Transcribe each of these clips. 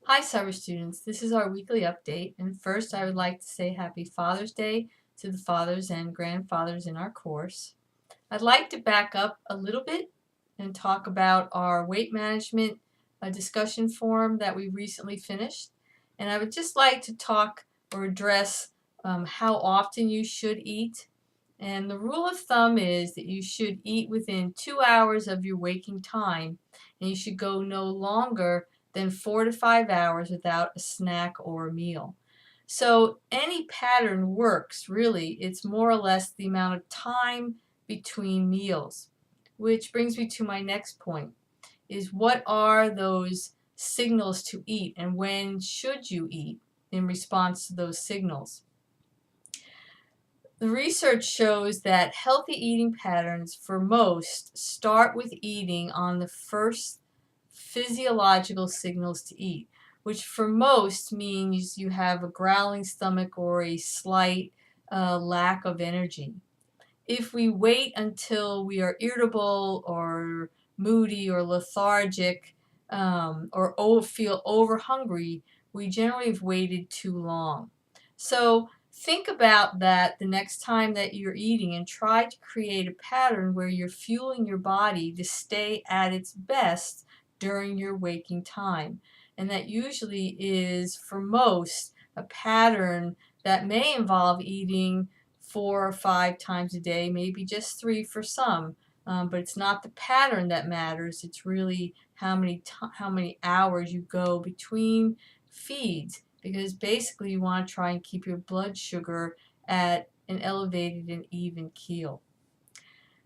Hi cyber students, this is our weekly update, and first I would like to say happy Father's Day to the fathers and grandfathers in our course. I'd like to back up a little bit and talk about our weight management discussion forum that we recently finished, and I would just like to talk or address how often you should eat. And the rule of thumb is that you should eat within 2 hours of your waking time, and you should go no longer than 4 to 5 hours without a snack or a meal. So any pattern works, really. It's more or less the amount of time between meals. Which brings me to my next point, is what are those signals to eat and when should you eat in response to those signals? The research shows that healthy eating patterns for most start with eating on the first physiological signals to eat, which for most means you have a growling stomach or a slight lack of energy. If we wait until we are irritable or moody or lethargic or feel over hungry, we generally have waited too long. So think about that the next time that you're eating and try to create a pattern where you're fueling your body to stay at its best during your waking time. And that usually is, for most, a pattern that may involve eating 4 or 5 times a day, maybe just 3 for some. But it's not the pattern that matters. It's really how many hours you go between feeds, because basically you want to try and keep your blood sugar at an elevated and even keel.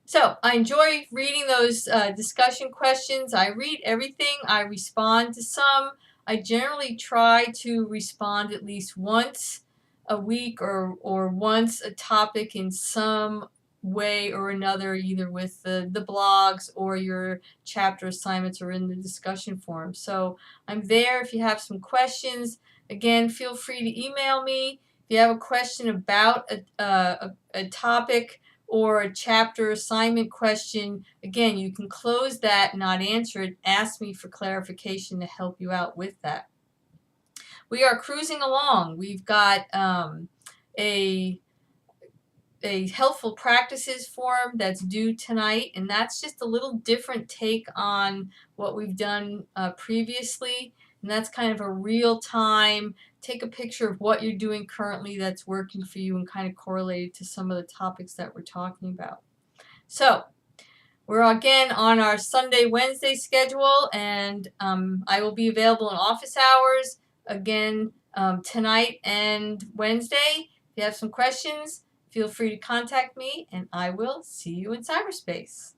So I enjoy reading those discussion questions. I read everything. I respond to some. I generally try to respond at least once a week or once a topic in some way or another, either with the blogs or your chapter assignments or in the discussion forum. So I'm there if you have some questions. Again, feel free to email me. If you have a question about a topic or a chapter assignment question, again, you can close that, not answer it. Ask me for clarification to help you out with that. We are cruising along. We've got a helpful practices forum that's due tonight, and that's just a little different take on what we've done previously, and that's kind of a real-time, take a picture of what you're doing currently that's working for you and kind of correlate it to some of the topics that we're talking about. So we're again on our Sunday, Wednesday schedule, and I will be available in office hours again tonight and Wednesday. If you have some questions, feel free to contact me, and I will see you in cyberspace.